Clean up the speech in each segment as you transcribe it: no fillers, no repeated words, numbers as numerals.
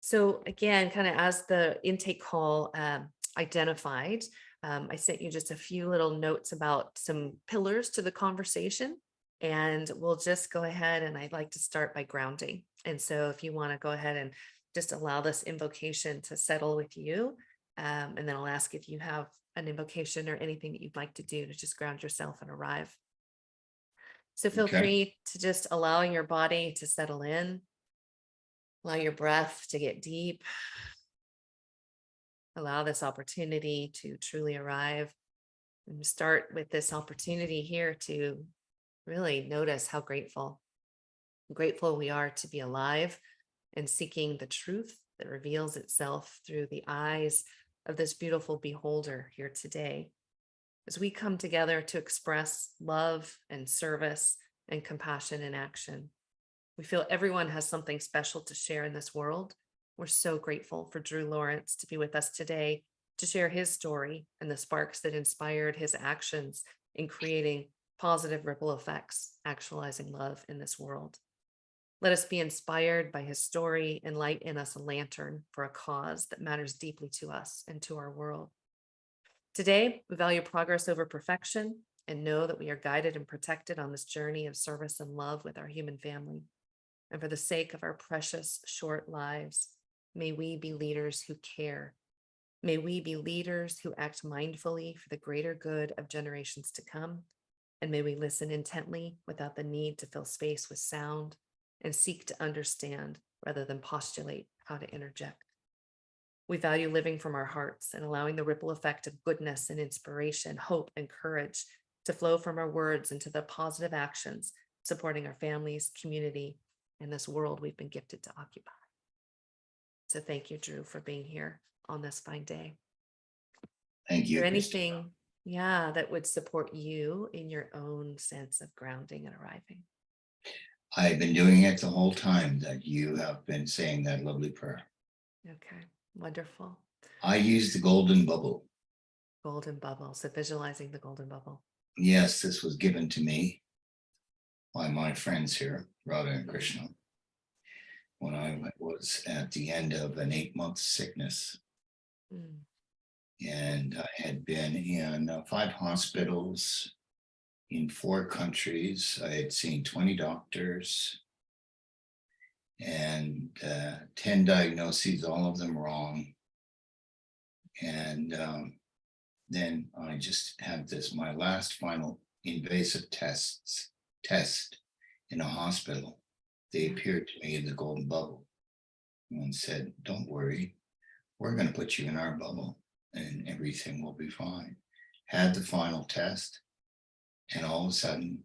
So again, kind of as the intake call identified, I sent you just a few little notes about some pillars to the conversation. And we'll just go ahead, and I'd like to start by grounding. And so if you want to go ahead and just allow this invocation to settle with you, and then I'll ask if you have an invocation or anything that you'd like to do to just ground yourself and arrive. So feel Okay. free to just allow your body to settle in, allow your breath to get deep, allow this opportunity to truly arrive, and start with this opportunity here to really notice how grateful we are to be alive and seeking the truth that reveals itself through the eyes of this beautiful beholder here today. As we come together to express love and service and compassion in action, we feel everyone has something special to share in this world. We're so grateful for Drew Lawrence to be with us today to share his story and the sparks that inspired his actions in creating positive ripple effects, actualizing love in this world. Let us be inspired by his story and light in us a lantern for a cause that matters deeply to us and to our world. Today, we value progress over perfection and know that we are guided and protected on this journey of service and love with our human family. And for the sake of our precious short lives, may we be leaders who care. May we be leaders who act mindfully for the greater good of generations to come. And may we listen intently without the need to fill space with sound and seek to understand rather than postulate how to interject. We value living from our hearts and allowing the ripple effect of goodness and inspiration, hope and courage to flow from our words into the positive actions, supporting our families, community, and this world we've been gifted to occupy. So thank you, Drew, for being here on this fine day. Thank Is there you, Christina. anything, that would support you in your own sense of grounding and arriving? I've been doing it the whole time that you have been saying that lovely prayer. Okay, wonderful. I use the golden bubble. Golden bubble. So visualizing the golden bubble. Yes, this was given to me by my friends here, Radha and Krishna, when I was at the end of an 8-month sickness. Mm. And I had been in 5 hospitals in 4 countries. I had seen 20 doctors and 10 diagnoses, all of them wrong. And then I just had my last final invasive test in a hospital. They appeared to me in the golden bubble and said, "Don't worry, we're going to put you in our bubble and everything will be fine." Had the final test, and all of a sudden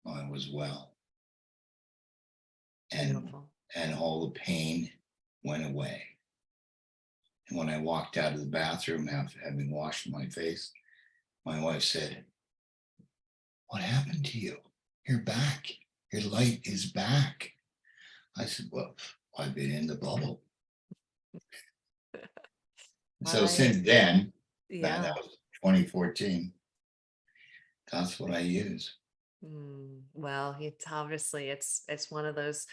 I was well. Beautiful. And all the pain went away. And when I walked out of the bathroom after having washed my face, my wife said, "What happened to you? You're back. Your light is back." I said, "Well, I've been in the bubble." So I, since then, that yeah. was 2014, that's what I use. Well, it's obviously it's one of those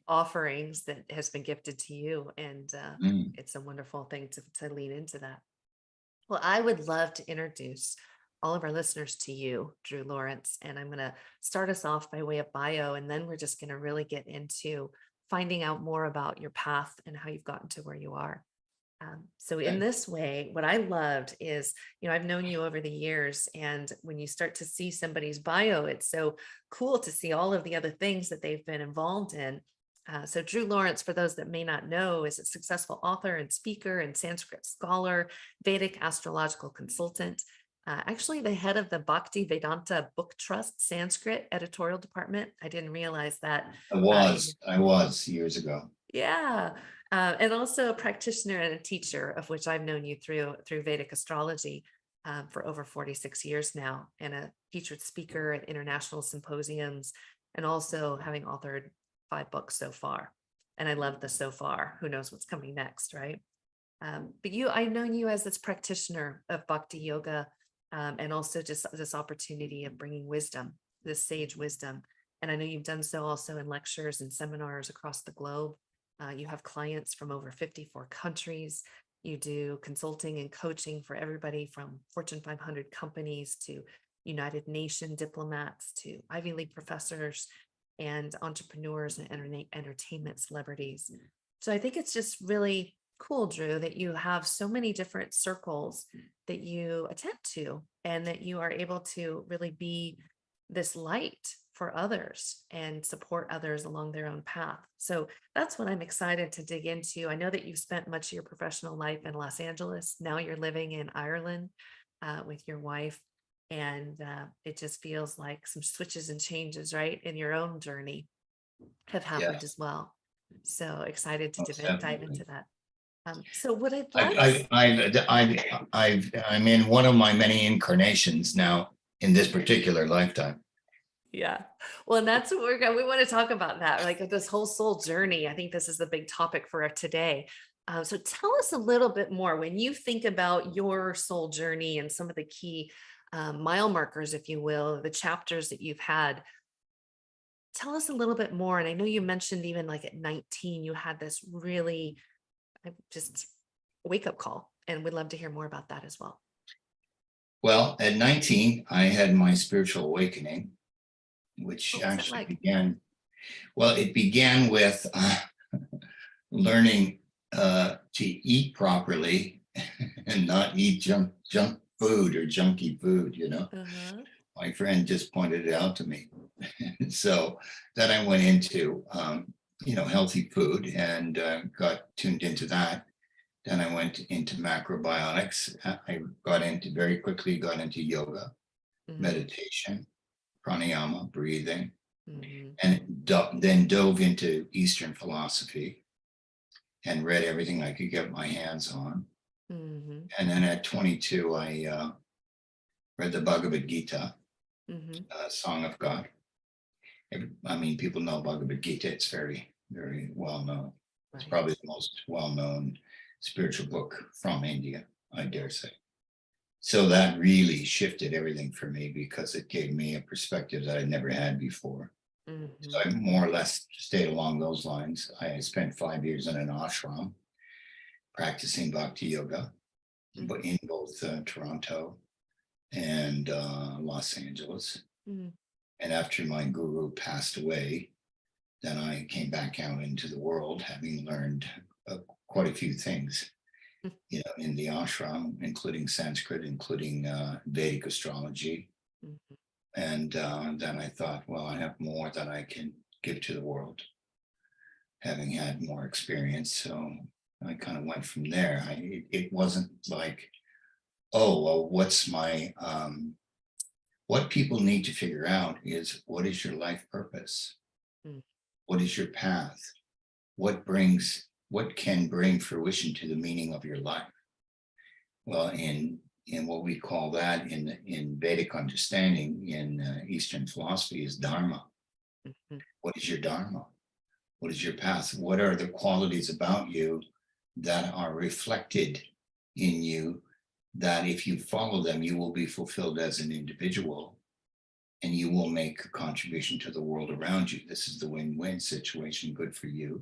offerings that has been gifted to you, and Mm, it's a wonderful thing to lean into that. Well, I would love to introduce all of our listeners to you, Drew Lawrence, and I'm going to start us off by way of bio, and then we're just going to really get into finding out more about your path and how you've gotten to where you are. So in okay. this way, what I loved is, I've known you over the years, and when you start to see somebody's bio, it's so cool to see all of the other things that they've been involved in. So Drew Lawrence, for those that may not know, is a successful author and speaker and Sanskrit scholar, Vedic astrological consultant, actually the head of the Bhakti Vedanta Book Trust Sanskrit editorial department. I didn't realize that. I was years ago. Yeah. And also a practitioner and a teacher, of which I've known you through Vedic astrology for over 46 years now, and a featured speaker at international symposiums, and also having authored 5 books so far. And I love the so far. Who knows what's coming next, right? But I've known you as this practitioner of bhakti yoga, and also just this opportunity of bringing wisdom, this sage wisdom. And I know you've done so also in lectures and seminars across the globe. You have clients from over 54 countries. You do consulting and coaching for everybody from Fortune 500 companies to United Nations diplomats to Ivy League professors and entrepreneurs and entertainment celebrities. So I think it's just really cool, Drew, that you have so many different circles that you attend to and that you are able to really be this light for others and support others along their own path. So that's what I'm excited to dig into. I know that you've spent much of your professional life in Los Angeles. Now you're living in Ireland with your wife. And it just feels like some switches and changes, right, in your own journey have Yeah, happened as well. So excited to most dive definitely. into that. So what I'd love, I'm in one of my many incarnations now in this particular lifetime. yeah, well, and that's what we're going. We want to talk about that, like this whole soul journey. I think this is the big topic for today. So tell us a little bit more when you think about your soul journey and some of the key mile markers, if you will, the chapters that you've had. Tell us a little bit more. And I know you mentioned even like at 19, you had this really just wake up call, and we'd love to hear more about that as well. Well, at 19, I had my spiritual awakening, which What was it actually like? began, well, it began with learning to eat properly and not eat junk food or junky food, you know. Uh-huh. My friend just pointed it out to me. So then I went into, healthy food and got tuned into that. Then I went into macrobiotics. I very quickly got into yoga, Mm-hmm. meditation, pranayama, breathing, Mm-hmm. and then dove into Eastern philosophy and read everything I could get my hands on. Mm-hmm. And then at 22, I read the Bhagavad Gita, Mm-hmm. Song of God. I mean, people know Bhagavad Gita. It's very, very well known. It's Right. probably the most well known spiritual book from India, I dare say. So that really shifted everything for me because it gave me a perspective that I'd never had before. So Mm-hmm. I more or less stayed along those lines. I spent 5 years in an ashram practicing bhakti yoga, but in both Toronto and Los Angeles. Mm-hmm. And after my guru passed away, then I came back out into the world, having learned quite a few things, in the ashram, including Sanskrit, including Vedic astrology. Mm-hmm. And then I thought, well, I have more that I can give to the world, having had more experience. So I kind of went from there. It wasn't like, oh, well, what people need to figure out is what is your life purpose? Mm-hmm. What is your path? What can bring fruition to the meaning of your life? Well, in what we call that in Vedic understanding in Eastern philosophy is dharma. Mm-hmm. What is your dharma? What is your path? What are the qualities about you that are reflected in you that if you follow them, you will be fulfilled as an individual and you will make a contribution to the world around you. This is the win-win situation, good for you,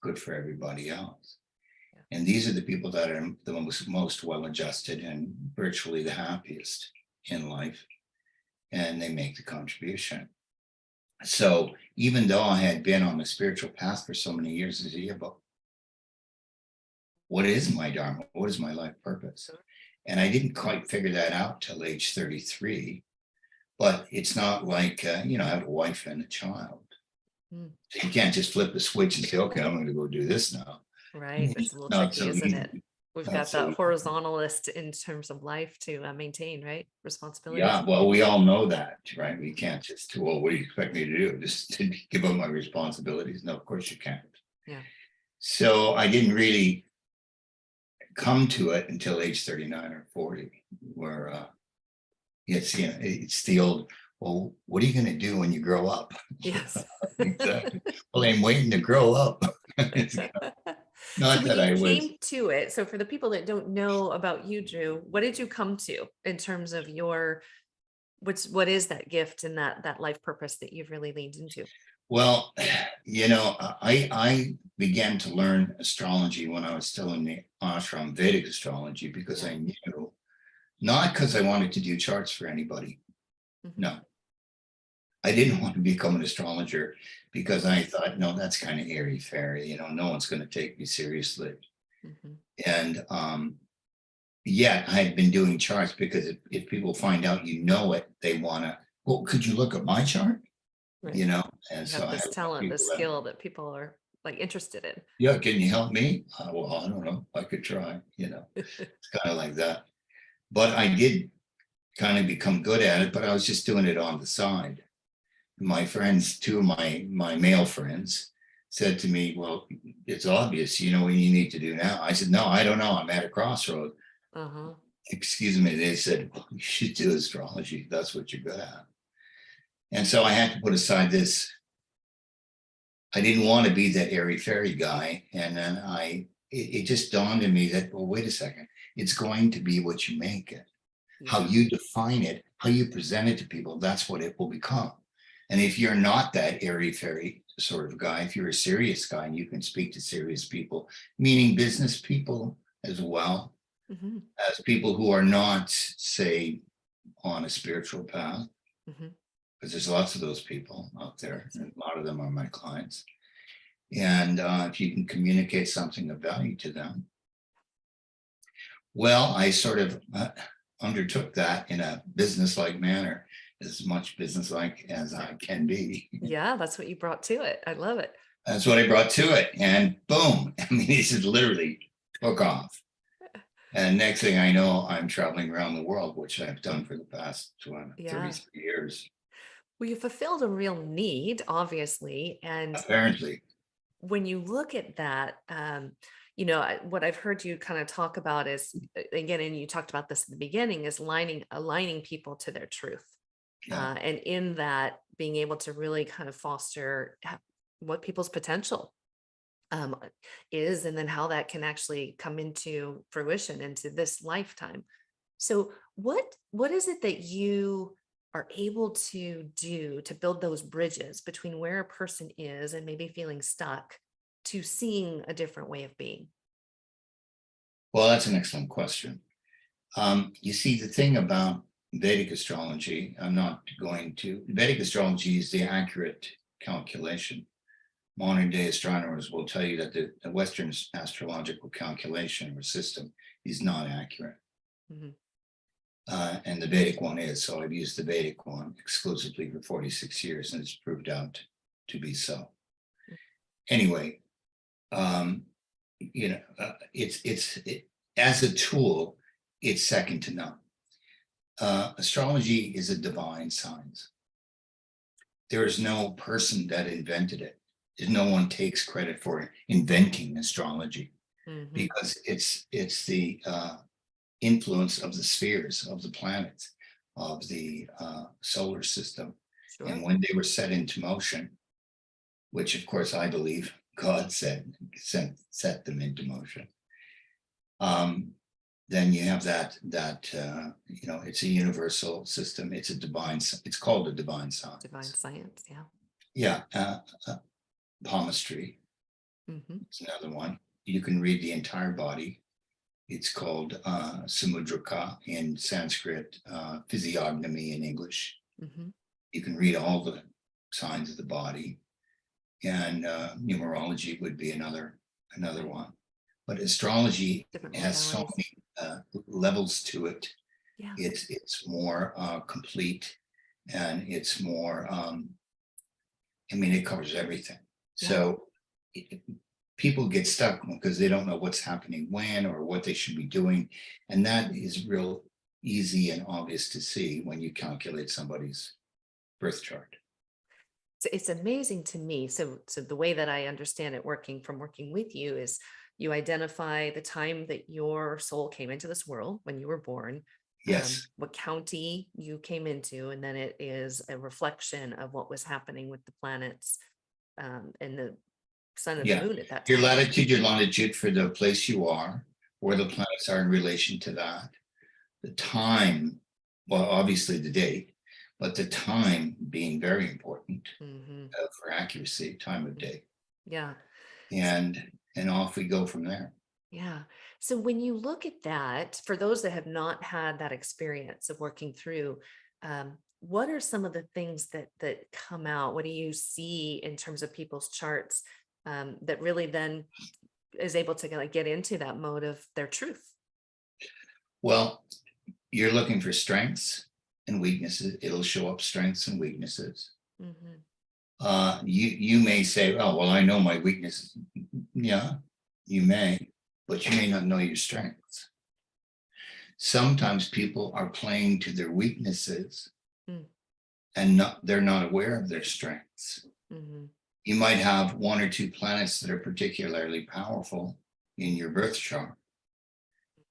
good for everybody else. Yeah. And these are the people that are the most well-adjusted and virtually the happiest in life. And they make the contribution. So even though I had been on the spiritual path for so many years, I said, yeah, but what is my dharma? What is my life purpose? And I didn't quite figure that out till age 33. But it's not like, I have a wife and a child. Mm-hmm. So you can't just flip the switch and say, okay, I'm going to go do this now. Right. It's It's a little not tricky, so isn't it? easy. We've Not got so that easy. horizontalist in terms of life to maintain, right? Responsibilities. Yeah, well, we all know that, right? We can't just, well, what do you expect me to do? Just to give up my responsibilities? No, of course you can't. Yeah. So I didn't really come to it until age 39 or 40, where it's the old, well, what are you going to do when you grow up? Yes. Exactly. Well, I'm waiting to grow up. It's So not when that you I was, came to it, so for the people that don't know about you, Drew, what did you come to in terms of your what is that gift and that life purpose that you've really leaned into? well, I began to learn astrology when I was still in the ashram, Vedic astrology, because Yeah. I knew, not because I wanted to do charts for anybody. Mhm. No, I didn't want to become an astrologer because I thought, no, that's kind of airy fairy. No one's going to take me seriously. Mhm. And yet I had been doing charts because if people find out it, they want to, well, could you look at my chart? Right. And You so have I had this a lot of talent, this people that, skill that people are like interested in. yeah, can you help me? Well, I don't know. I could try. It's kind of like that. But I did kind of become good at it, but I was just doing it on the side. My friends, two of my male friends, said to me, well, it's obvious, you know what you need to do now. I said, no, I don't know. I'm at a crossroad. Uh-huh. Excuse me. They said, well, you should do astrology. That's what you're good at. And so I had to put aside this. I didn't want to be that airy fairy guy. And then it just dawned on me that, well, wait a second. It's going to be what you make it. How Yeah. you define it, how you present it to people, that's what it will become. And if you're not that airy fairy sort of guy, if you're a serious guy and you can speak to serious people, meaning business people as well Mhm. as people who are not, say, on a spiritual path, Mhm. because there's lots of those people out there, and a lot of them are my clients. And if you can communicate something of value to them, well, I sort of undertook that in a business-like manner, as much business-like as I can be. Yeah, that's what you brought to it. I love it. That's what I brought to it, and boom! I mean, it just literally took off. And next thing I know, I'm traveling around the world, which I've done for the past Yeah. 33 years, Well, you fulfilled a real need, obviously. And apparently. when you look at that, what I've heard you kind of talk about is, again, and you talked about this in the beginning, is aligning people to their truth. Yeah, And in that, being able to really kind of foster what people's potential um, is, and then how that can actually come into fruition into this lifetime. So what is it that you are able to do to build those bridges between where a person is and maybe feeling stuck to seeing a different way of being? well, that's an excellent question. You see, the thing about Vedic astrology, Vedic astrology is the accurate calculation. Modern day astronomers will tell you that the Western astrological calculation or system is not accurate. Mhm. And the Vedic one is. So I've used the Vedic one exclusively for 46 years, and it's proved out to be so. Anyway, um, as a tool, it's second to none. Astrology is a divine science. There is no person that invented it. No one takes credit for inventing astrology Mhm. because it's the influence of the spheres, of the planets, of the solar system. And Sure. when they were set into motion, which of course I believe God set them into motion, um, then you have it's a universal system. It's called a divine Divine science. science. Yeah. Yeah, palmistry Hmm. is another one. You can read the entire body. It's called Samudraka in Sanskrit, physiognomy in English. Hmm. You can read all the signs of the body, and numerology would be another Right. one. But astrology Different has so modalities. many levels to it. Yeah. It's more complete, and it's more. I mean, it covers everything. Yeah. So people get stuck because they don't know what's happening when or what they should be doing. And that is real easy and obvious to see when you calculate somebody's birth chart. It's amazing to me. So the way that I understand it working with you is you identify the time that your soul came into this world when you were born, Yes. what county you came into, and then it is a reflection of what was happening with the planets and the sun and the Yeah. moon at that Your time. latitude, your longitude for the place you are, where the planets are in relation to that. The time, well, obviously the date, but the time being very important Hmm. for accuracy, time of day. Yeah. and off we go from there. Yeah. So when you look at that, for those that have not had that experience of working through, what are some of the things that come out? What do you see in terms of people's charts that really then is able to kind of get into that mode of their truth? Well, you're looking for strengths and weaknesses. It'll show up strengths and weaknesses. Hmm. You may say, oh, well, I know my weaknesses. Yeah, you may, but you may not know your strengths. Sometimes people are playing to their weaknesses and they're not aware of their strengths. Mm-hmm. You might have one or two planets that are particularly powerful in your birth chart,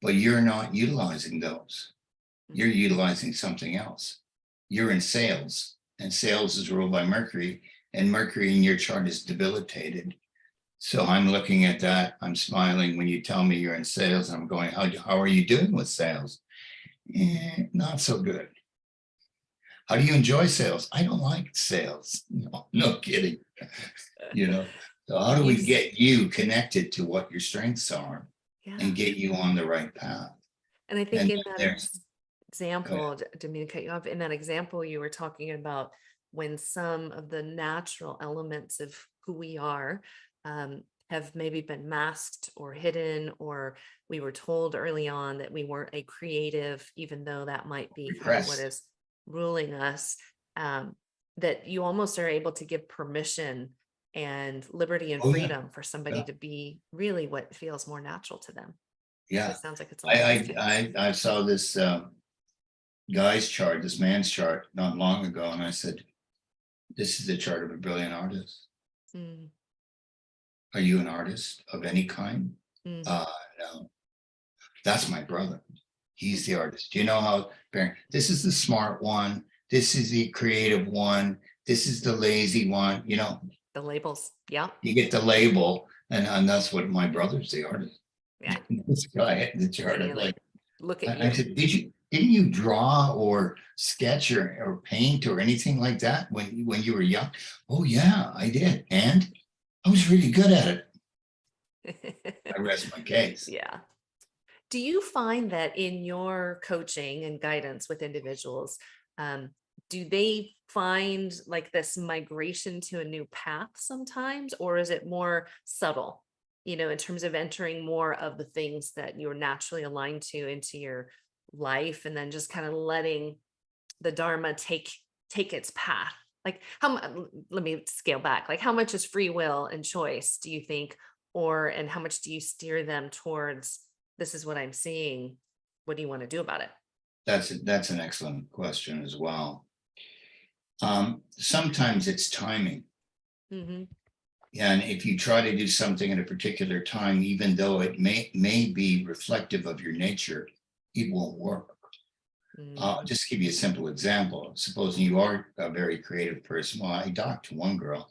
but you're not utilizing those. You're utilizing something else. You're in sales, and sales is ruled by Mercury, and Mercury in your chart is debilitated. So I'm looking at that. I'm smiling when you tell me you're in sales. I'm going, how are you doing with sales? Not so good. How do you enjoy sales? I don't like sales. No kidding. So how And do you, we get you connected to what your strengths are yeah. and get you on the right path? And I think And in that there's, go ahead. example, didn't mean to cut you off, in that example, you were talking about when some of the natural elements of who we are have maybe been masked or hidden, or we were told early on that we weren't a creative, even though that might be kind of what Repressed. is ruling us, um, that you almost are able to give permission and liberty and Oh yeah, freedom for somebody yeah, to be really what feels more natural to them. yeah. It sounds like it's a lot of those I things. I I, I saw this guy's chart, this man's chart, not long ago, and I said, "This is the chart of a brilliant artist. Mm, Are you an artist of any kind?" mhm, Uh, no. That's my brother. mm. He's the artist. Do you know how? This is the smart one. This is the creative one. This is the lazy one. The labels. Yeah. You get the label, and that's what my brother's the artist. Yeah. This guy had the chart. I'm Saying like, like, look at I you. said, didn't you draw or sketch or paint or anything like that when you were young? Oh yeah, I did. And I was really good at it. I rest my case. Yeah. Do you find that in your coaching and guidance with individuals, um, do they find like this migration to a new path sometimes, or is it more subtle, in terms of entering more of the things that you're naturally aligned to into your life and then just kind of letting the Dharma take its path? Like let me scale back. Like how much is free will and choice, do you think, and how much do you steer them towards this is what I'm seeing. What do you want to do about it? That's an excellent question as well. Sometimes it's timing. Mm-hmm. And if you try to do something at a particular time, even though it may be reflective of your nature, it won't work. Mm, I'll just give you a simple example. Supposing you are a very creative person. Well, I talked to one girl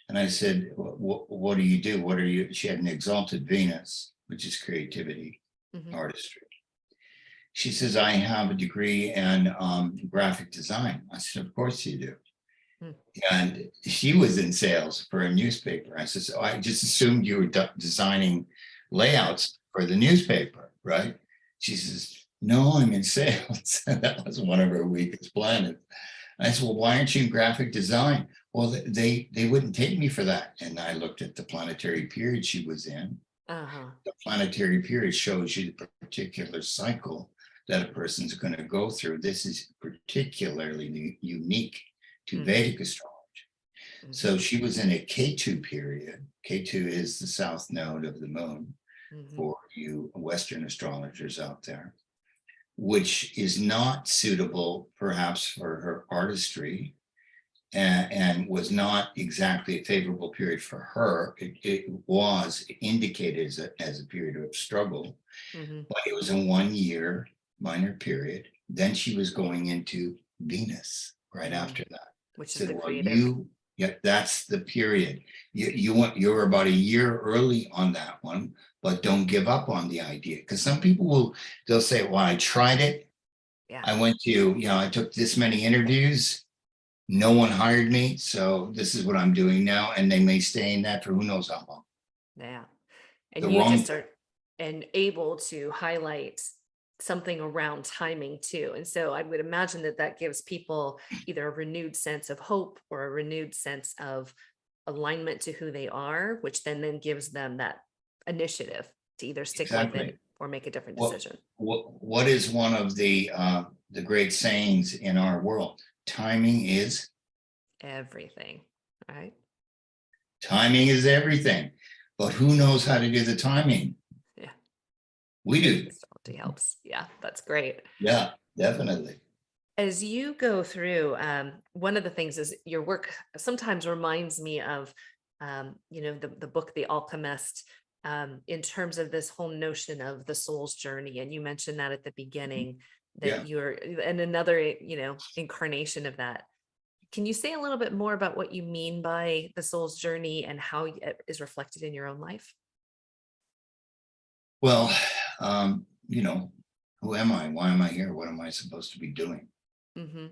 and I said, what do you do? What are you? She had an exalted Venus, which is creativity, mm-hmm. artistry. She says, I have a degree in graphic design. I said, of course you do. Mm. And she was in sales for a newspaper. I said, so I just assumed you were designing layouts for the newspaper, right? She says, no, I'm in sales. That was one of her weakest planets. I said, well, why aren't you in graphic design? Well, they wouldn't take me for that. And I looked at the planetary period she was in. Uh-huh. The planetary period shows you the particular cycle that a person's going to go through. This is particularly unique to Mm-hmm. Vedic astrology. Mm-hmm. So she was in a K2 period. K2 is the south node of the moon Mm-hmm. for you Western astrologers out there, which is not suitable perhaps for her artistry and was not exactly a favorable period for her. It was indicated as a period of struggle, Mm-hmm. but it was a 1 year minor period. Then she was going into Venus right Mm. after that. Which is Said, the well, creative. yeah, that's the period. You're about a year early on that one, but don't give up on the idea. Because some people they'll say, well, I tried it. Yeah. I went to, I took this many interviews. No one hired me. So this is what I'm doing now. And they may stay in that for who knows how long. Yeah. And The you wrong, just are and able to highlight something around timing too. And so I would imagine that that gives people either a renewed sense of hope or a renewed sense of alignment to who they are, which then gives them that initiative to either stick with exactly. it or make a different What, decision. what is one of the great sayings in our world? Timing is, Everything, right? timing is everything. But who knows how to do the timing? Yeah. We do. Astrology helps. Yeah, that's great. Yeah, definitely. As you go through, one of the things is your work sometimes reminds me of, the book, The Alchemist, in terms of this whole notion of the soul's journey. And you mentioned that at the beginning, that Yeah. you're in another, incarnation of that. Can you say a little bit more about what you mean by the soul's journey and how it is reflected in your own life? Well, who am I? Why am I here? What am I supposed to be doing? Hmm.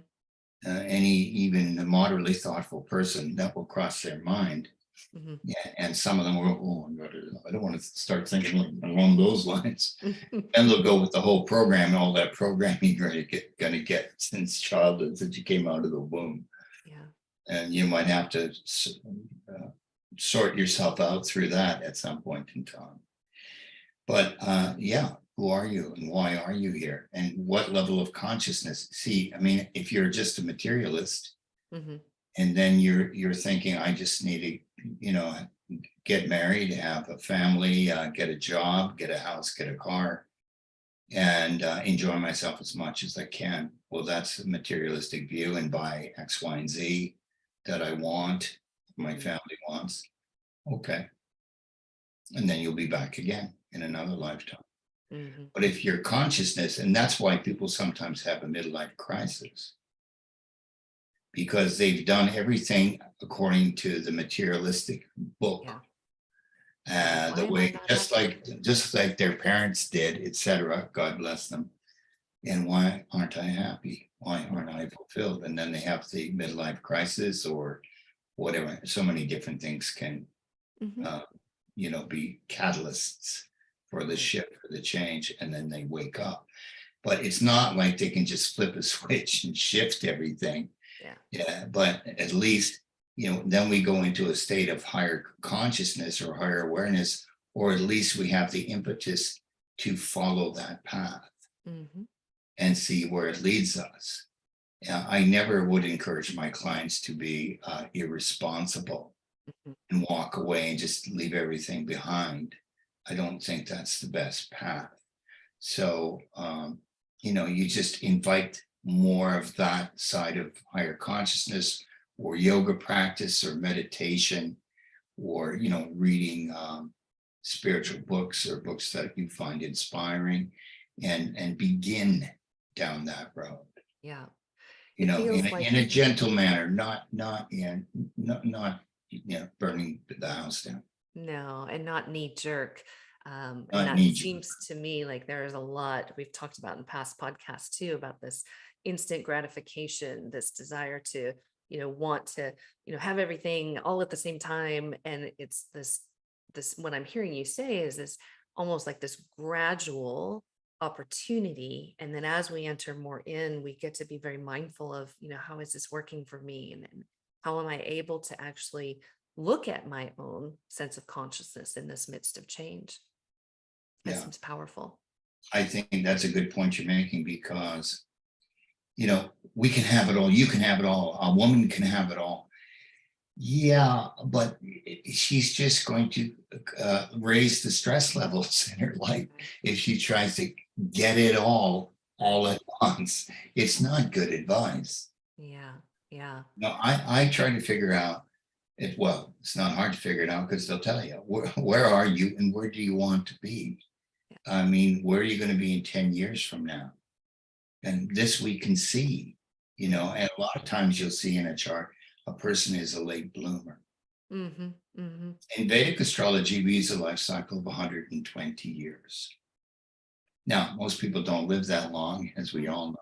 Any even a moderately thoughtful person that will cross their mind. Hmm. Yeah, and some of them will, oh, I don't want to start thinking along those lines. And they'll go with the whole program and all that programming you're gonna get since childhood, since you came out of the womb. Yeah. And you might have to sort yourself out through that at some point in time. But yeah, who are you and why are you here? And what level of consciousness? See, I mean, if you're just a materialist Hmm. and then you're thinking, I just need to, get married, have a family, get a job, get a house, get a car, and enjoy myself as much as I can. Well, that's a materialistic view, and buy X, Y, and Z that I want, my family wants. Okay. And then you'll be back again in another lifetime. Hmm. But if your consciousness, and that's why people sometimes have a midlife crisis, because they've done everything according to the materialistic Yeah. book, Yeah. Why the am I way not just happy? like their parents did, etc. God bless them. And why aren't I happy? Why aren't I fulfilled? And then they have the midlife crisis or whatever. So many different things can Hmm. uh, be catalysts for the Right. shift, for the change, and then they wake up. But it's not like they can just flip a switch and shift everything. Yeah. Yeah, but at least, then we go into a state of higher consciousness or higher awareness, or at least we have the impetus to follow that path Hmm. and see where it leads us. I never would encourage my clients to be irresponsible Hmm. and walk away and just leave everything behind. I don't think that's the best path. So, you just invite more of that side of higher consciousness or yoga practice or meditation or, reading spiritual books or books that you find inspiring and begin down that road, Yeah. It in feels a, like in a gentle manner, not burning the house down, no, and not knee jerk. And not that need you. seems to me like there is a lot we've talked about in past podcasts too about this instant gratification, this desire to, want to, have everything all at the same time. And it's this, what I'm hearing you say is this almost like this gradual opportunity. And then as we enter more in, we get to be very mindful of, how is this working for me? And how am I able to actually look at my own sense of consciousness in this midst of change? That Yeah, seems powerful. I think that's a good point you're making because we can have it all. You can have it all. A woman can have it all. Yeah, but she's just going to raise the stress levels in her life if she tries to get it all at once. It's not good advice. Yeah. Yeah. No, I try to figure out it. Well, it's not hard to figure it out because they'll tell you where are you and where do you want to be. Yeah. I mean, where are you going to be in 10 years from now? And this we can see, and a lot of times you'll see in a chart, a person is a late bloomer. Mm-hmm. Mm-hmm. In Vedic astrology, we use a life cycle of 120 years. Now, most people don't live that long, as we all know,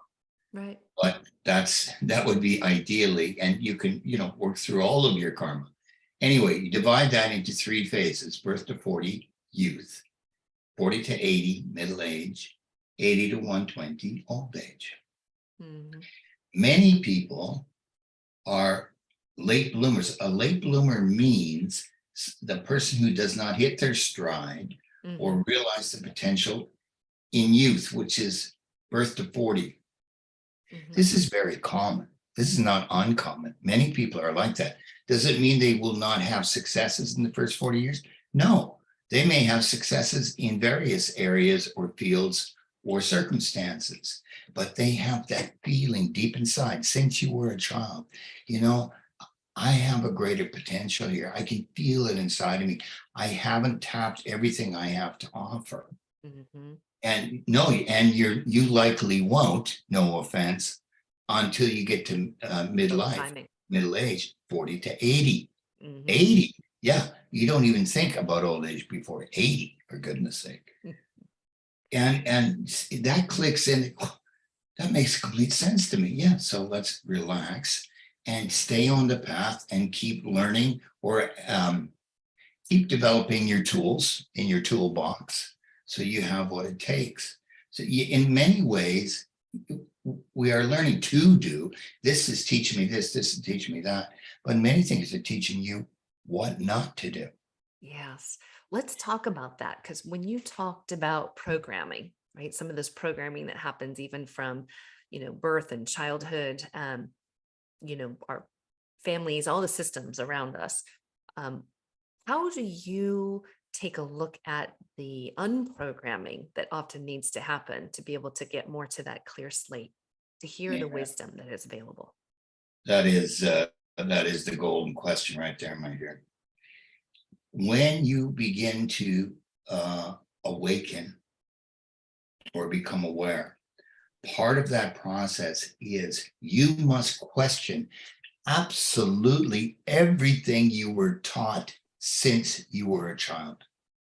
Right. but that would be ideally, and you can, work through all of your karma. Anyway, you divide that into 3 phases: birth to 40, youth; 40 to 80, middle age; 80 to 120, old age. Mhm. Many people are late bloomers. A late bloomer means the person who does not hit their stride Mhm. or realize the potential in youth, which is birth to 40. Mhm. This is very common. This is not uncommon. Many people are like that. Does it mean they will not have successes in the first 40 years? No, they may have successes in various areas or fields or circumstances, but they have that feeling deep inside since you were a child. You know, I have a greater potential here. I can feel it inside of me. I haven't tapped everything I have to offer. Mhm. And no, and you likely won't, no offense, until you get to Perfect midlife, timing. middle age, 40 to 80. Mhm. 80, yeah, you don't even think about old age before 80, for goodness sake. And that clicks in. That makes complete sense to me. Yeah, so let's relax and stay on the path and keep learning, or keep developing your tools in your toolbox so you have what it takes. So in many ways, we are learning to do. This is teaching me this is teaching me that. But many things are teaching you what not to do. Yes. Let's talk about that, because when you talked about programming, right? Some of this programming that happens even from, birth and childhood, our families, all the systems around us. Um, how do you take a look at the unprogramming that often needs to happen to be able to get more to that clear slate, to hear the Yeah, wisdom that is available? that is the golden question right there, my dear. When you begin to awaken or become aware, part of that process is you must question absolutely everything you were taught since you were a child,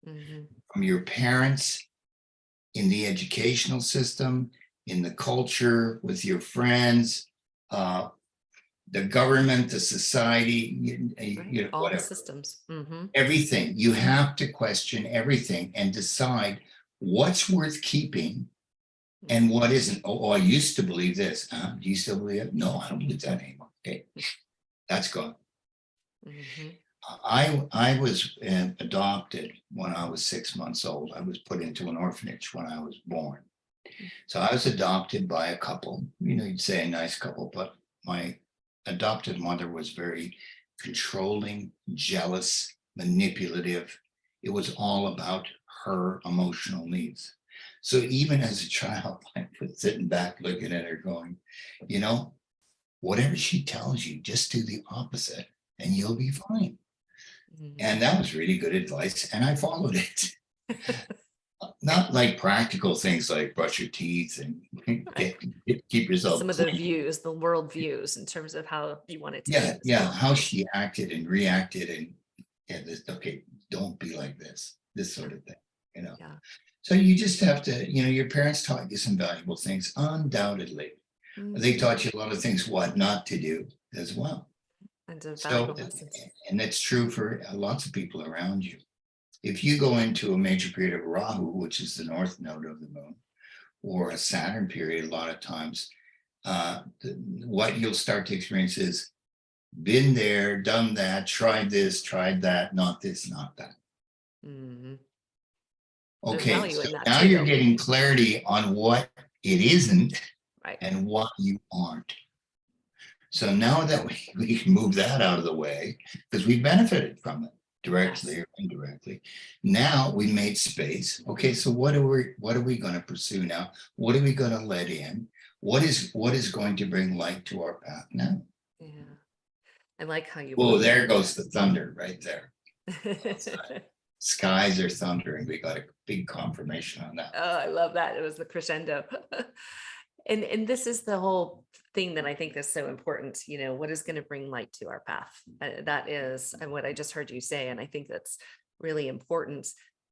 Hmm. from your parents, in the educational system, in the culture, with your friends, uh, the government, the society, Right. All the whatever. systems. Hmm. Everything. You have to question everything and decide what's worth keeping and what isn't. Oh, I used to believe this. Do you still believe it? No, I don't believe that anymore. Okay, that's gone. Hmm. I was adopted when I was 6 months old. I was put into an orphanage when I was born. So I was adopted by a couple. You'd say a nice couple, but my adopted mother was very controlling, jealous, manipulative. It was all about her emotional needs. So even as a child, I was sitting back looking at her going, you know, whatever she tells you, just do the opposite and you'll be fine. And Hmm. that was really good advice. And I followed it. Not like practical things like brush your teeth and Right. keep yourself Some of the clean. views, the world views in terms of how you want it to be Yeah, as yeah. well. How she acted and reacted, and yeah, this, okay, don't be like this Yeah. sort of thing, you know. Yeah. So you just have to, your parents taught you some valuable things, undoubtedly. They Hmm. taught you a lot of things what not to do as well. And So, valuable lessons. and it's true for lots of people around you. If you go into a major period of Rahu, which is the north node of the moon, or a Saturn period, a lot of times, what you'll start to experience is been there, done that, tried this, tried that, not this, not that. Hmm. There's Okay, value so in that now too, you're though. getting clarity on what it isn't Right. and what you aren't. So Mhm. now that we can move that out of the way, because we benefited from it directly Yes. or indirectly. Now we made space. Okay, so what are we going to pursue now? What are we going to let in? What is going to bring light to our path now? Yeah. I like how you Oh, put there that. goes the thunder right there. Skies are thundering. We got a big confirmation on that. Oh, I love that. It was the crescendo. And this is the whole thing that I think is so important. What is going to bring light to our path? That is what I just heard you say. And I think that's really important.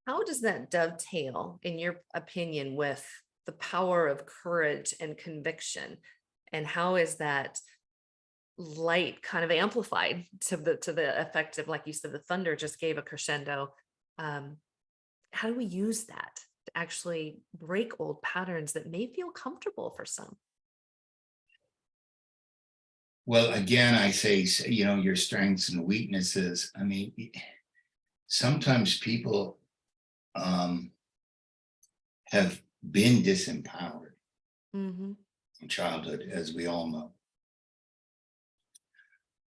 How does that dovetail, in your opinion, with the power of courage and conviction? And how is that light kind of amplified to the effect of, like you said, the thunder just gave a crescendo. Um, how do we use that to actually break old patterns that may feel comfortable for some? Well, again, I say, your strengths and weaknesses. I mean, sometimes people have been disempowered Mm-hmm. from childhood, as we all know.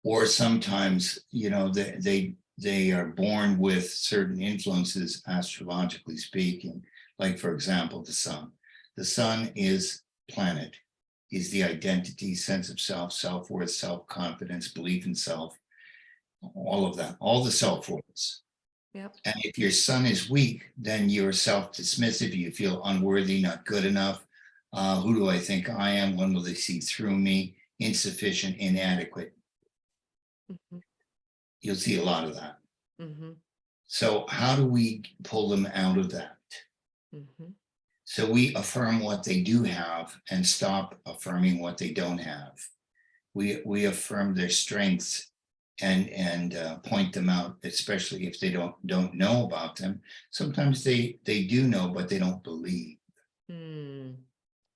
Or sometimes, they are born with certain influences, astrologically speaking. Like, for example, the sun. The sun is planet, is the identity, sense of self, self-worth, self-confidence, belief in self, all of that, all the self-worths. Yep. And if your sun is weak, then you're self-dismissive, you feel unworthy, not good enough. Who do I think I am? When will they see through me? Insufficient, inadequate. Mm-hmm. You'll see a lot of that. Mm-hmm. So how do we pull them out of that? Mm-hmm. So we affirm what they do have and stop affirming what they don't have. We affirm their strengths and point them out, especially if they don't know about them. Sometimes they do know, but they don't believe. Mm.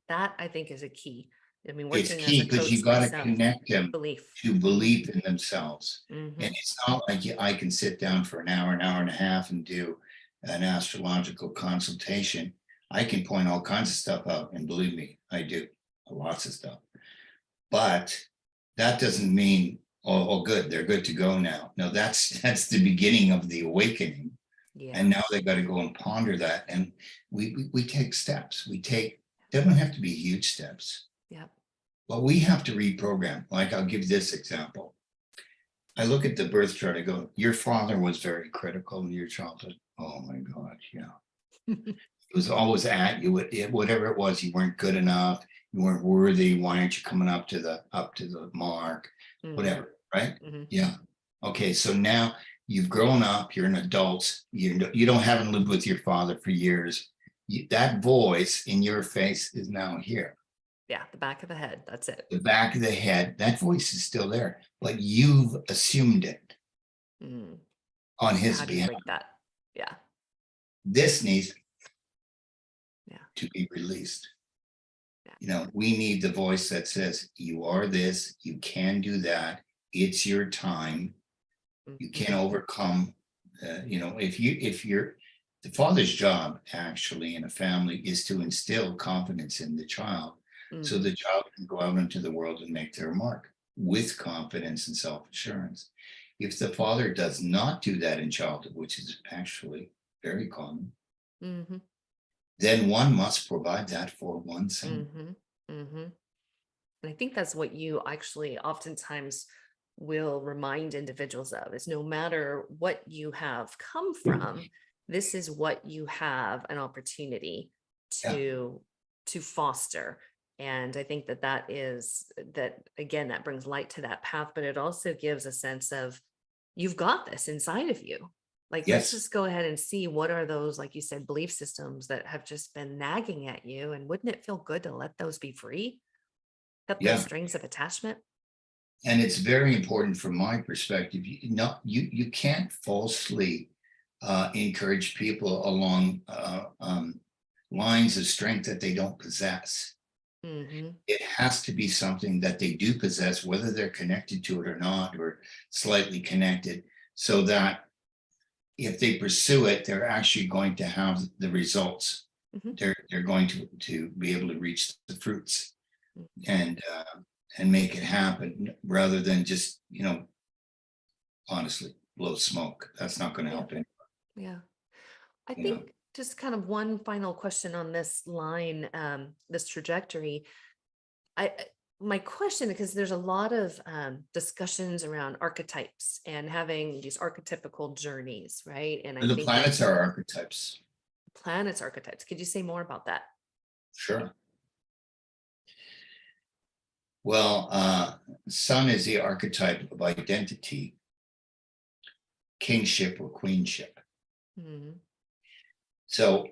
That I think is a key. I mean, It's working as key a because you coach got to myself, connect them belief. to Mm-hmm. believe in themselves. Mm-hmm. And it's not like I can sit down for an hour and a half and do an astrological consultation. I can point all kinds of stuff out, and believe me, I do lots of stuff. But that doesn't mean, oh, good, they're good to go now. No, that's the beginning of the awakening. Yeah. And now they've got to go and ponder that. And we take steps. They don't have to be huge steps. Yep. But we have to reprogram. Like, I'll give this example. I look at the birth chart, I go, your father was very critical in your childhood. Oh my God, yeah. It was always at you, whatever it was, you weren't good enough, you weren't worthy, why aren't you coming up to the mark, Mm-hmm. whatever, right? Mm-hmm. Yeah. Okay, so now you've grown up, you're an adult, you haven't lived with your father for years. That voice in your face is now here. Yeah. The back of the head. That's it. The back of the head, that voice is still there, but you've assumed it Mm. on So his how do you behalf. break that? Yeah. This needs Yeah. to be released. Yeah. We need the voice that says, you are this, you can do that, it's your time, you Mm-hmm. can overcome. If you're the father's job actually in a family is to instill confidence in the child, so Mm-hmm. the child can go out into the world and make their mark with confidence and self-assurance. If the father does not do that in childhood, which is actually very common, Mm-hmm. then one must provide that for oneself. Mm-hmm. Mm-hmm. And I think that's what you actually oftentimes will remind individuals of, is no matter what you have come from, this is what you have an opportunity Yeah. to foster. And I think that again, that brings light to that path, but it also gives a sense of, you've got this inside of you. Like, let's Yes. just go ahead and see what are those, like you said, belief systems that have just been nagging at you. And wouldn't it feel good to let those be free? Cut those Yeah. strings of attachment. And it's very important from my perspective. You can't falsely encourage people along lines of strength that they don't possess. Mm-hmm. It has to be something that they do possess, whether they're connected to it or not, or slightly connected, so that if they pursue it, they're actually going to have the results. Mm-hmm. They're going to be able to reach the fruits Mm-hmm. and make it happen, rather than just honestly blow smoke. That's not going to Yeah. help anyone. Yeah. I You know, think just kind of one final question on this line, this trajectory. My question, because there's a lot of discussions around archetypes and having these archetypical journeys, right? And I the think that planets are archetypes. planets archetypes. Could you say more about that? Sure. Well, sun is the archetype of identity, kingship or queenship. Mm-hmm. So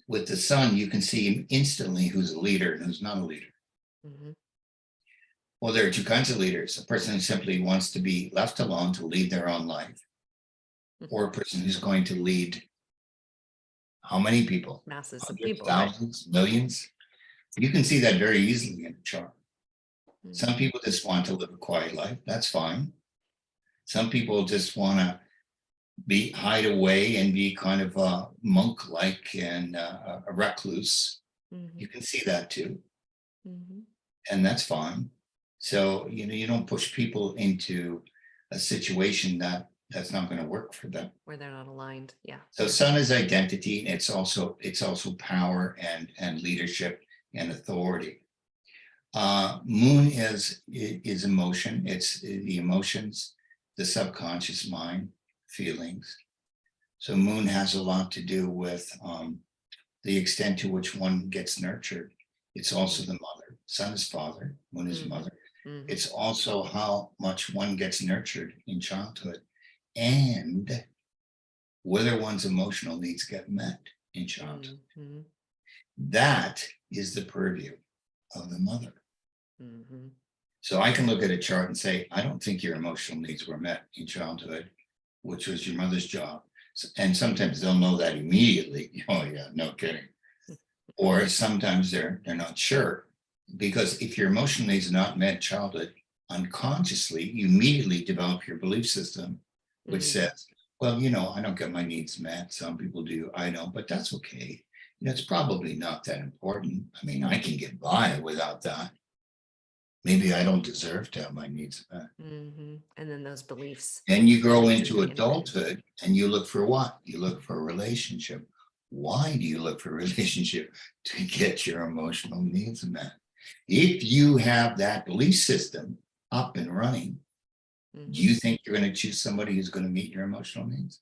with the sun, you can see instantly who's a leader and who's not a leader. Mm-hmm. Well, there are two kinds of leaders: a person who simply wants to be left alone to lead their own life, or a person who's going to lead how many people? Masses of Hundreds, people, right? thousands, millions. You can see that very easily in a chart. Some Mhm. people just want to live a quiet life. That's fine. Some people just want to be hide away and be kind of a monk-like and a recluse. You Mhm. can see that too, Mhm. and that's fine. So you don't push people into a situation that's not going to work for them. Where they're not aligned. Yeah. So sun is identity, and it's also power and leadership and authority. Moon is emotion. It's the emotions, the subconscious mind, feelings. So moon has a lot to do with the extent to which one gets nurtured. It's also the mother. Sun is father, moon is Mhm. mother. Mhm. It's also how much one gets nurtured in childhood and whether one's emotional needs get met in childhood. Mhm. That is the purview of the mother. Mhm. So I can look at a chart and say, I don't think your emotional needs were met in childhood, which was your mother's job. And sometimes they'll know that immediately. Oh yeah, no kidding. Or sometimes they're not sure. Because if your emotional needs are not met in childhood, unconsciously, you immediately develop your belief system, which Mhm. says, well, I don't get my needs met. Some people do, I don't, but that's okay. It's probably not that important. I mean, I can get by without that. Maybe I don't deserve to have my needs met. Mhm. And then those beliefs And you end grow up just into being ingrained. adulthood and you look for what? You look for a relationship. Why do you look for a relationship? To get your emotional needs met. If you have that belief system up and running, do Mhm. you think you're going to choose somebody who's going to meet your emotional needs?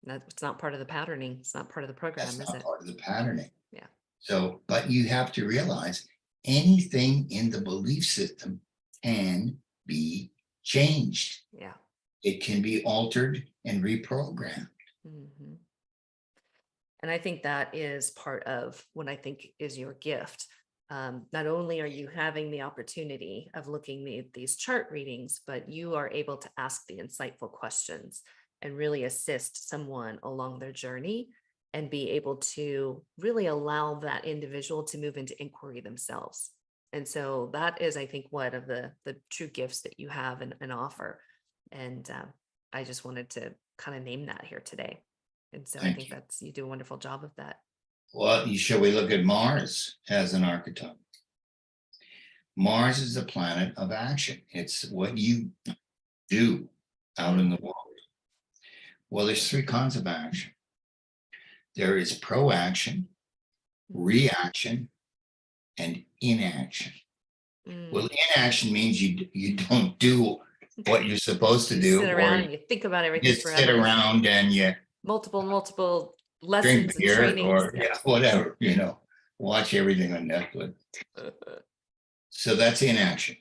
That's not part of the patterning. It's not part of the That's program, is not it? part of the patterning. Yeah. So, but you have to realize anything in the belief system can be changed. Yeah. It can be altered and reprogrammed. Mhm. And I think that is part of what I think is your gift. Not only are you having the opportunity of looking at these chart readings, but you are able to ask the insightful questions and really assist someone along their journey and be able to really allow that individual to move into inquiry themselves. And so that is, I think, one of the true gifts that you have and offer. And I just wanted to kind of name that here today. And so I Thank think you. you do a wonderful job of that. Well, shall we look at Mars as an archetype? Mars is the planet of action. It's what you do out in the world. Well, there's three kinds of action. There is proaction, Mhm. reaction, and inaction. Well, Mm. inaction means you don't do what you're supposed to You do, sit or around you and you think about everything just sit forever. around and you Multiple drink lessons and beer trainings. or Yeah. yeah, whatever, watch everything on Netflix. So that's inaction.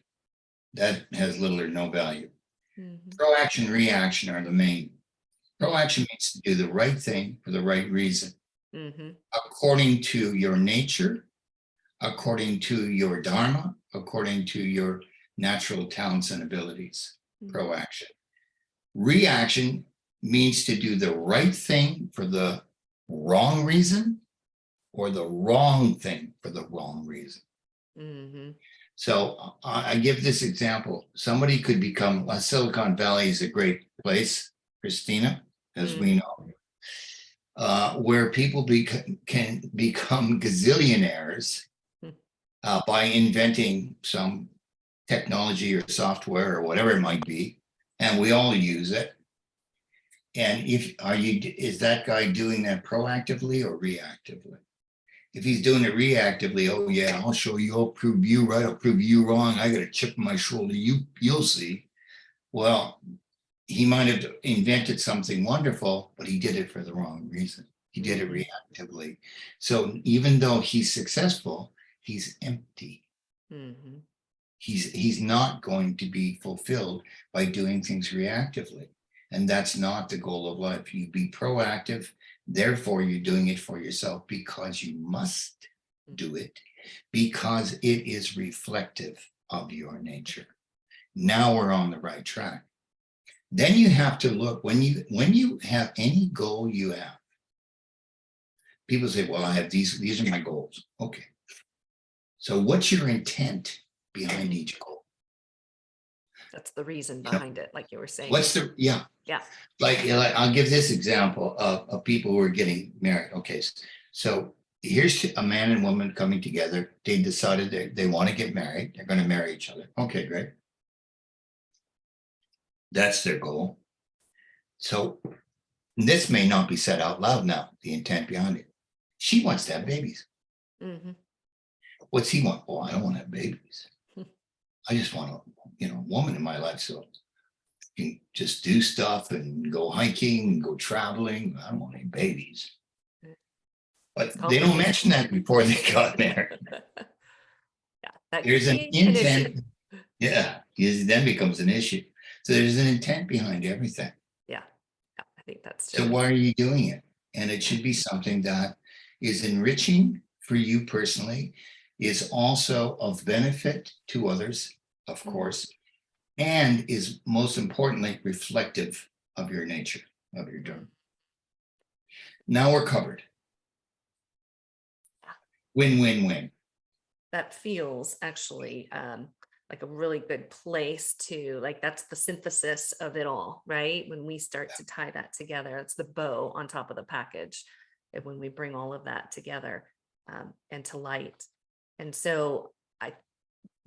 That has little or no value. Mhm. Proaction, reaction are the main. Proaction means to do the right thing for the right reason, Mhm. according to your nature, according to your dharma, according to your natural talents and abilities. Mhm. Proaction. Reaction means to do the right thing for the wrong reason or the wrong thing for the wrong reason. Mhm. So I give this example. Somebody could become, Silicon Valley is a great place, Christina, as we Mhm. know, where people can become gazillionaires Mhm. by inventing some technology or software or whatever it might be, and we all use it. And is that guy doing that proactively or reactively? If he's doing it reactively, oh yeah, I'll show you, I'll prove you right, I'll prove you wrong. I got a chip on my shoulder. You'll see. Well, he might have invented something wonderful, but he did it for the wrong reason. He did it Mhm. reactively. So even though he's successful, he's empty. Mhm. He's not going to be fulfilled by doing things reactively. And that's not the goal of life. You be proactive, therefore you're doing it for yourself because you must do it, because it is reflective. of your nature. Now we're on the right track. Then you have to look when you have any goal you have. People say, well, I have these are my goals. Okay. So what's your intent behind each goal? That's the reason You know, behind it, like you were saying. what's the, yeah. Yeah. Like I'll give this example of people who are getting married. Okay. So here's a man and woman coming together. They decided they want to get married. They're going to marry each other. Okay, great. That's their goal. So this may not be said out loud now, the intent behind it. She wants to have babies. Mm-hmm. What's he want? Oh, I don't want to have babies. I just want a woman in my life so I can just do stuff and go hiking and go traveling. I don't want any babies. But they don't mention that before they got married. Yeah, that There's an intent. Yeah, it then becomes an issue. So there's an intent behind everything. Yeah, I think that's so why are you doing it? And it should be something that is enriching for you personally, is also of benefit to others, of course, and is most importantly reflective of your nature, of your dharma. Now we're covered. Win, win, win. That feels actually like a really good place to, like, that's the synthesis of it all, right? When we start to tie that together, it's the bow on top of the package. And when we bring all of that together and to light. And so I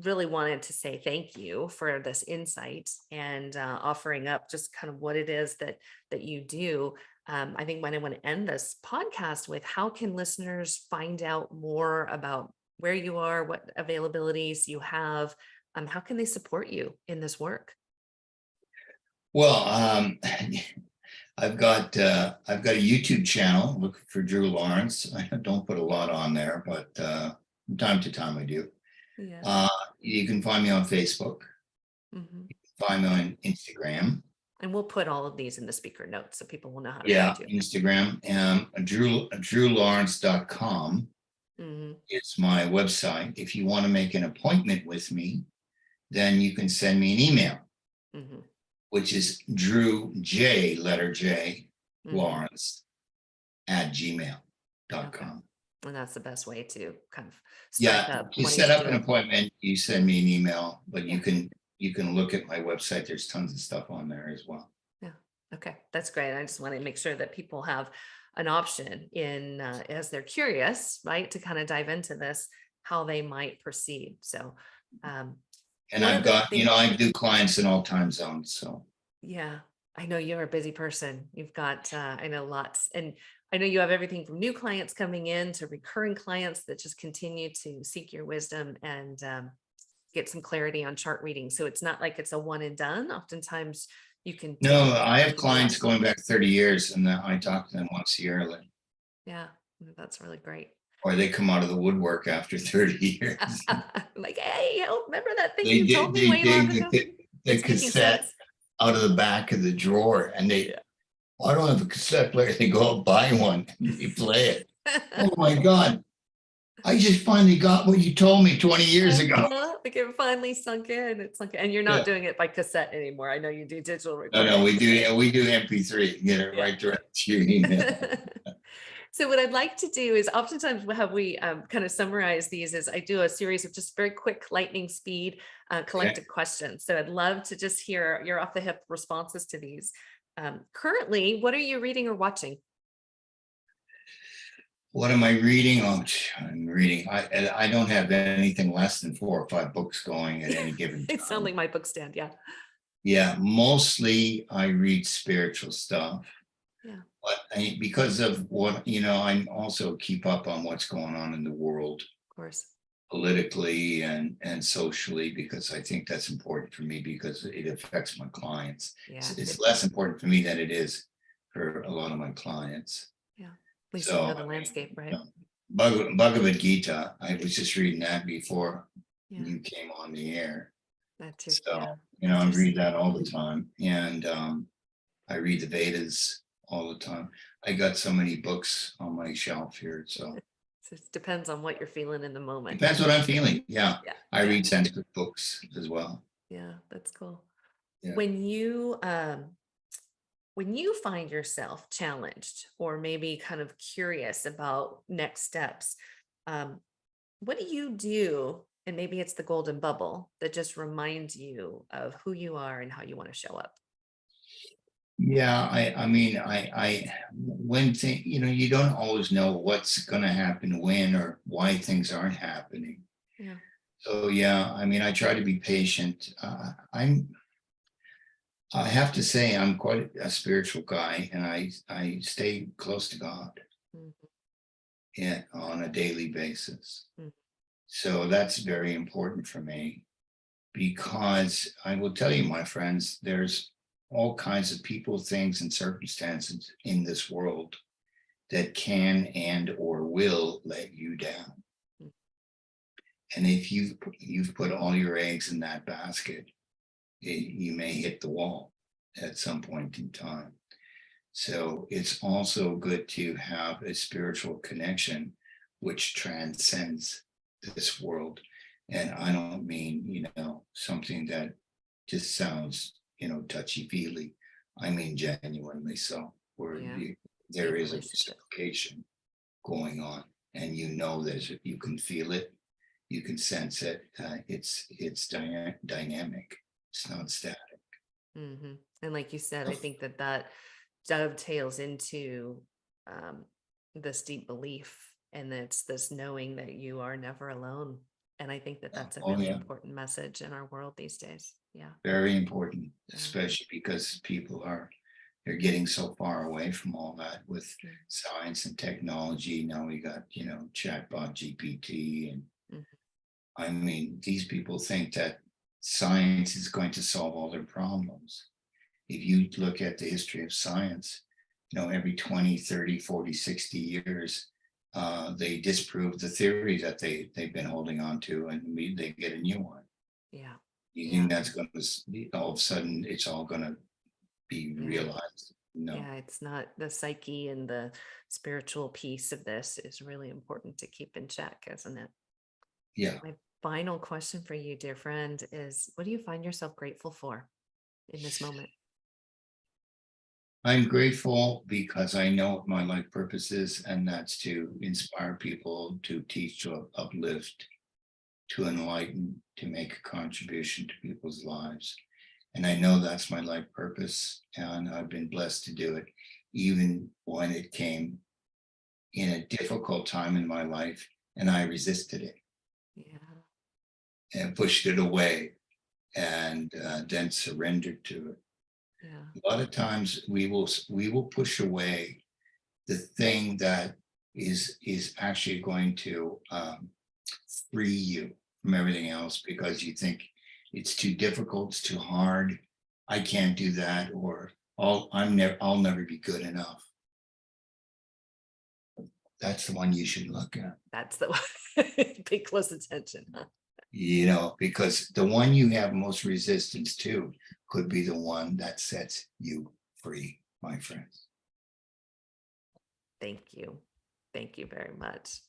really wanted to say thank you for this insight and offering up just kind of what it is that you do. I think when I want to end this podcast with, how can listeners find out more about where you are, what availabilities you have, how can they support you in this work? Well, I've got a YouTube channel. Look for Drew Lawrence. I don't put a lot on there, but from time to time I do. Yeah. You can find me on Facebook. Mm-hmm. You can find me on Instagram. And we'll put all of these in the speaker notes so people will know how to find you. Instagram, drewlawrence.com. Mm-hmm. It's my website. If you want to make an appointment with me, then you can send me an email, which is Drew J, letter J, Lawrence @gmail.com. Okay. And that's the best way to kind of you set up an appointment, you send me an email, but you can look at my website. There's tons of stuff on there as well. Yeah. Okay. That's great. I just want to make sure that people have an option in as they're curious, right, to kind of dive into this, how they might proceed. So and I've got, I do clients in all time zones. So yeah, I know you're a busy person. You've got I know lots, and I know you have everything from new clients coming in to recurring clients that just continue to seek your wisdom and get some clarity on chart reading. So it's not like it's a one and done. Oftentimes you can. No, I have clients going back 30 years and I talk to them once a year. Yeah, that's really great. Or they come out of the woodwork after 30 years. Like, hey, remember that thing you told me way long ago? The cassette out of the back of the drawer, and I don't have a cassette player. They go out, buy one, and they play it. Oh my God. I just finally got what you told me 20 years ago. Like it finally sunk in. It's like, and you're not doing it by cassette anymore. I know you do digital recording. No, we do MP3. Get it right direct to your email. So what I'd like to do is, oftentimes how we kind of summarize these is I do a series of just very quick lightning speed collective questions. So I'd love to just hear your off the hip responses to these. Currently, what are you reading or watching? What am I reading? Oh, I'm reading. I don't have anything less than 4 or 5 books going at any given time. It sounds like my book stand. Yeah. Yeah. Mostly I read spiritual stuff. Yeah. But because of what, I also keep up on what's going on in the world. Of course. Politically and socially, because I think that's important for me because it affects my clients. Yeah. It's less important for me than it is for a lot of my clients. Yeah. At least you know the landscape, right? Bhagavad Gita, I was just reading that before you came on the air. That too. So, I read that all the time. And I read the Vedas all the time. I got so many books on my shelf here. So So it depends on what you're feeling in the moment. Depends what I'm feeling. Yeah. Yeah. I Yeah. read Sanskrit books as well. Yeah. That's cool. Yeah. When you find yourself challenged or maybe kind of curious about next steps, um, what do you do? And maybe it's the golden bubble that just reminds you of who you are and how you want to show up. Yeah, I mean, when you don't always know what's gonna happen when or why things aren't happening. Yeah. So, yeah, I mean, I try to be patient. I have to say, I'm quite a spiritual guy, and I stay close to God, Mhm. yeah, on a daily basis. Mm. So that's very important for me, because I will tell you, my friends, there's all kinds of people, things, and circumstances in this world that can and or will let you down. Mm. And if you've put all your eggs in that basket, you may hit the wall at some point in time. So it's also good to have a spiritual connection which transcends this world. And I don't mean, something that just sounds, touchy-feely. I mean genuinely so, where Yeah. there Deep is a relationship. reciprocation going on, and you can feel it, you can sense it. It's dynamic. It's not static. And like you said, I think that that dovetails into um, this deep belief, and it's this knowing that you are never alone. And I think that that's a Oh really yeah, important message in our world these days. Yeah. very important, Yeah. especially because they're getting so far away from all that with Mm. science and technology. Now we got, chatbot GPT, and Mhm. I mean, these people think that science is going to solve all their problems. If you look at the history of science, every 20, 30, 40, 60 years, they disprove the theory that they've been holding on to, and they get a new one. Yeah. You Yeah. think that's going to, all of a sudden, it's all going to be Yeah. realized? No. Yeah. It's not the psyche, and the spiritual piece of this is really important to keep in check, isn't it? Yeah. My final question for you, dear friend, is what do you find yourself grateful for in this moment? I'm grateful because I know what my life purpose is, and that's to inspire people, to teach, to uplift, to enlighten, to make a contribution to people's lives. And I know that's my life purpose, and I've been blessed to do it, even when it came in a difficult time in my life, and I resisted it Yeah. and pushed it away, and then surrendered to it. Yeah. A lot of times we will push away the thing that is actually going to free you from everything else, because you think it's too difficult, it's too hard, I can't do that, or I'll never be good enough. That's the one you should look at, That's the one. Pay close attention, huh? because the one you have most resistance to could be the one that sets you free, my friends. Thank you. Thank you very much.